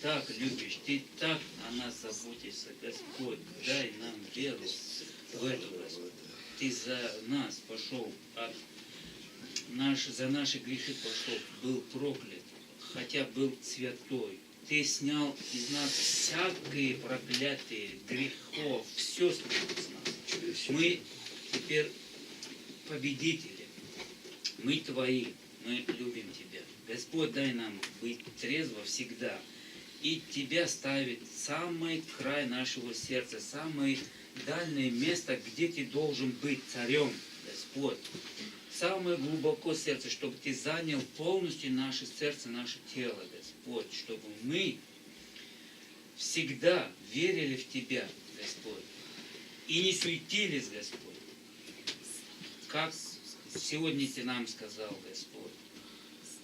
так любишь, Ты так о нас заботишься, Господь. Дай нам веру в это, Господь. Ты за нас пошел, за наши грехи пошел, был проклят, хотя был святой. Ты снял из нас всякие проклятые грехов, все снял из нас. Мы теперь победители, мы Твои, мы любим Тебя. Господь, дай нам быть трезво всегда и Тебя ставить в самый край нашего сердца, самое дальнее место, где Ты должен быть царем, Господь. Самое глубоко сердце, чтобы Ты занял полностью наше сердце, наше тело, Господь, чтобы мы всегда верили в Тебя, Господь, и не суетились, Господь. Как сегодня Ты нам сказал, Господь,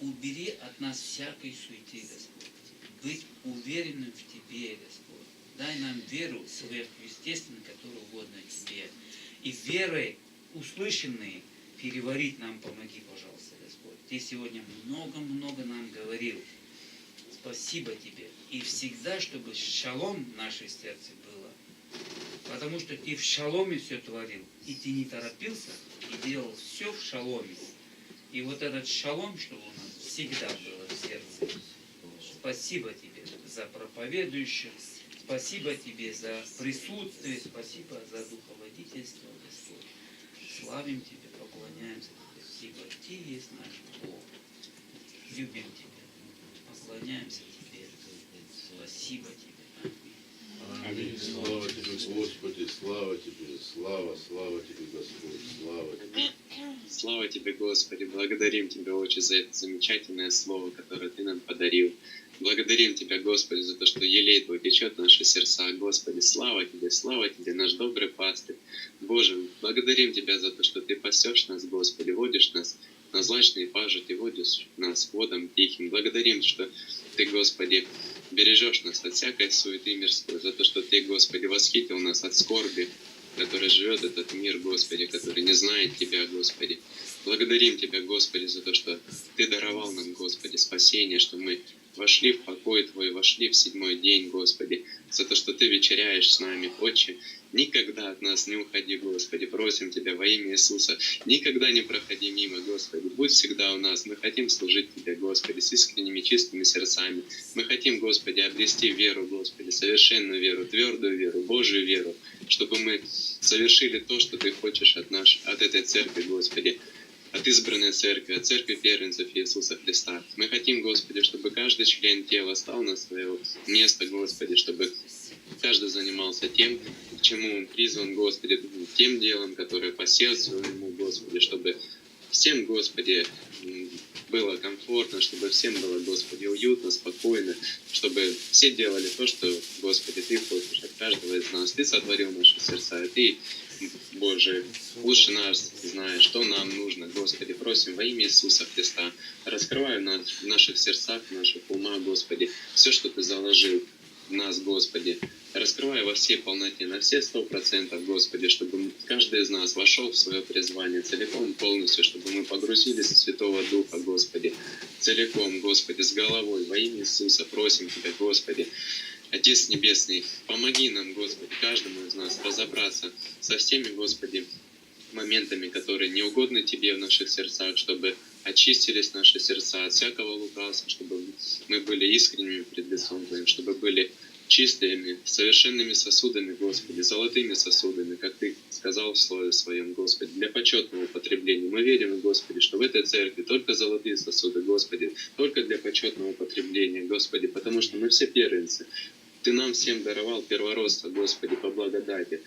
убери от нас всякой суеты, Господь, быть уверенным в Тебе, Господь. Дай нам веру сверхъестественную, которая угодна Тебе. И верой услышанные переварить нам помоги, пожалуйста, Господь. Ты сегодня много-много нам говорил. Спасибо Тебе. И всегда, чтобы шалом в нашей сердце было. Потому что Ты в шаломе все творил. И Ты не торопился, и делал все в шаломе. И вот этот шалом, чтобы у нас всегда было в сердце. Спасибо Тебе за проповедующих. Спасибо Тебе за присутствие. Спасибо за духоводительство, Господь. Славим Тебя, поклоняемся Тебе, ибо Ты есть наш Бог. Любим Тебя, поклоняемся Тебе. Спасибо Тебе. Аминь. Слава Тебе, Господи, слава Тебе, слава Тебе, Господь, слава Тебе. Слава Тебе, Господи, благодарим Тебя, Отче, за это замечательное слово, которое Ты нам подарил. Благодарим Тебя, Господи, за то, что елей Твой течет в наши сердца. Господи, слава Тебе, наш добрый пастырь. Боже, благодарим Тебя за то, что Ты пасешь нас, Господи, водишь нас на злачные пажити, водишь нас водом тихим. Благодарим, что Ты, Господи, бережешь нас от всякой суеты мирской, за то, что Ты, Господи, восхитил нас от скорби, который живет этот мир, Господи, который не знает Тебя, Господи. Благодарим Тебя, Господи, за то, что Ты даровал нам, Господи, спасение, что мы вошли в покой Твой, вошли в 7-й день, Господи, за то, что Ты вечеряешь с нами, Отче. Никогда от нас не уходи, Господи, просим Тебя во имя Иисуса. Никогда не проходи мимо, Господи, будь всегда у нас. Мы хотим служить Тебе, Господи, с искренними, чистыми сердцами. Мы хотим, Господи, обрести веру, Господи, совершенную веру, твердую веру, Божию веру, чтобы мы совершили то, что Ты хочешь от этой церкви, Господи, от избранной церкви, от церкви первенцев Иисуса Христа. Мы хотим, Господи, чтобы каждый член тела стал на свое место, Господи, чтобы каждый занимался тем, к чему он призван, Господи, тем делом, которое по сердцу ему, Господи, чтобы всем, Господи, было комфортно, чтобы всем было, Господи, уютно, спокойно, чтобы все делали то, что, Господи, Ты хочешь от каждого из нас. Ты сотворил наши сердца, и Ты, Боже, лучше нас знаешь, что нам нужно, Господи. Просим во имя Иисуса Христа, раскрывай в наших сердцах, в наших умах, Господи, все, что Ты заложил в нас, Господи. Раскрывай во всей полноте, на все 100%, Господи, чтобы каждый из нас вошел в свое призвание целиком, полностью, чтобы мы погрузились в Святого Духа, Господи, целиком, Господи, с головой. Во имя Иисуса просим Тебя, Господи. Отец Небесный, помоги нам, Господи, каждому из нас разобраться со всеми, Господи, моментами, которые не угодны Тебе в наших сердцах, чтобы очистились наши сердца от всякого лукавства, чтобы мы были искренними пред лицом Твоим, чтобы были чистыми, совершенными сосудами, Господи, золотыми сосудами, как Ты сказал в Слове Своем, Господи, для почетного употребления. Мы верим, Господи, что в этой церкви только золотые сосуды, Господи, только для почетного употребления, Господи, потому что мы все первенцы. Ты нам всем даровал первородство, Господи, по благодати.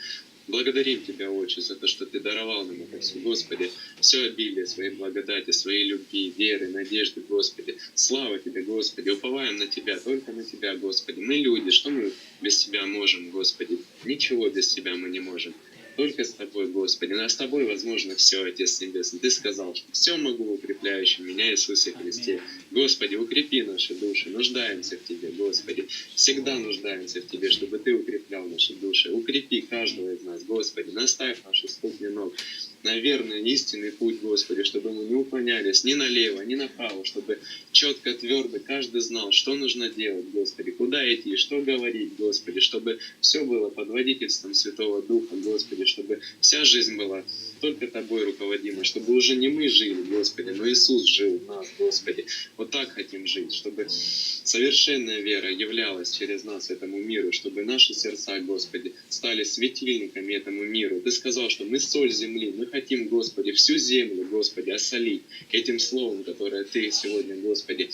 Благодарим Тебя, Отче, за то, что Ты даровал нам это все, Господи, все обилие своей благодати, своей любви, веры, надежды, Господи. Слава Тебе, Господи, уповаем на Тебя, только на Тебя, Господи. Мы люди, что мы без Тебя можем, Господи? Ничего без Тебя мы не можем. Только с Тобой, Господи. Но с Тобой возможно все, Отец Небесный. Ты сказал, что все могу в укрепляющем меня Иисусе Христе. Господи, укрепи наши души, нуждаемся в Тебе, Господи, всегда нуждаемся в Тебе, чтобы Ты укреплял наши души. Укрепи каждого из нас, Господи, наставь наши ступни ног на верный, истинный путь, Господи, чтобы мы не уклонялись ни налево, ни направо, чтобы четко, твердо каждый знал, что нужно делать, Господи, куда идти, что говорить, Господи, чтобы все было под водительством Святого Духа, Господи, чтобы вся жизнь была только Тобой руководима, чтобы уже не мы жили, Господи, но Иисус жил в нас, Господи. Вот так хотим жить, чтобы совершенная вера являлась через нас этому миру, чтобы наши сердца, Господи, стали светильниками этому миру. Ты сказал, что мы соль земли, мы хотим, Господи, всю землю, Господи, осолить этим словом, которое Ты сегодня, Господи,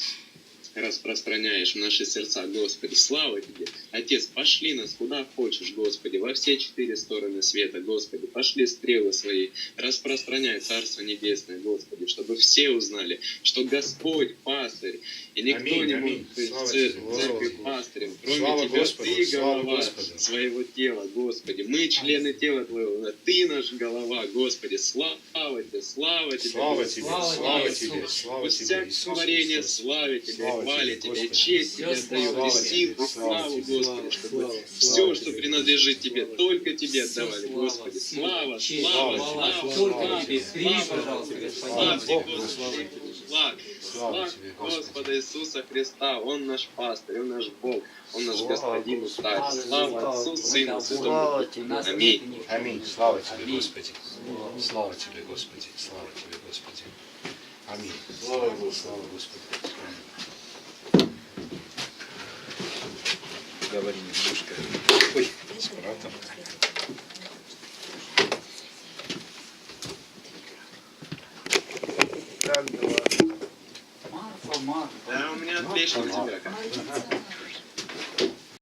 распространяешь в наши сердца, Господи. Слава Тебе. Отец, пошли нас куда хочешь, Господи, во все 4 стороны света, Господи. Пошли стрелы свои, распространяй Царство Небесное, Господи, чтобы все узнали, что Господь пастырь, и никто Аминь, не аминь. может быть Слава в тебе, церкви слава пастырем, кроме Слава Тебя. Господу, Ты слава голова Господу. своего тела, Господи. Мы члены тела Твоего, Ты наш голова, Господи. Слава Тебе, слава Тебе, Слава Господи. Тебе, Слава слава Тебе, Тебе, Иисус. слава Пусть Тебе, всякое Иисус творение Христос. славит Тебя, Слава хвалит Тебе, Тебя, Господи. честь Тебе Всё отдает, слава и силу, Тебе, и славу, Тебе, Господи, чтобы слава все, что Тебе, принадлежит Тебе, слава только Тебе Всё отдавали, слава, Господи. сила, Слава, честь, слава, слава, слава, только слава, Тебе. Прими, слава, пожалуйста, Господи, Господин. слава Тебе, Богу, Господи, слава Тебе. слава, Слава слава Тебе, Господи. Господа Иисуса Христа, Он наш пастырь, Он наш Бог, Он наш Слава Господин и Господи. Царь. Слава Отцу, Сыну, Слава Святому Тебе. Духу. Аминь. Аминь. Слава Тебе, Аминь. Господи. Слава Тебе, Господи. Слава Тебе, Господи. Аминь. Слава Господи. Говори немножко. Ой, аккуратно. Как дела? Марфа, Марфа. Да, у меня отлично у тебя. Как?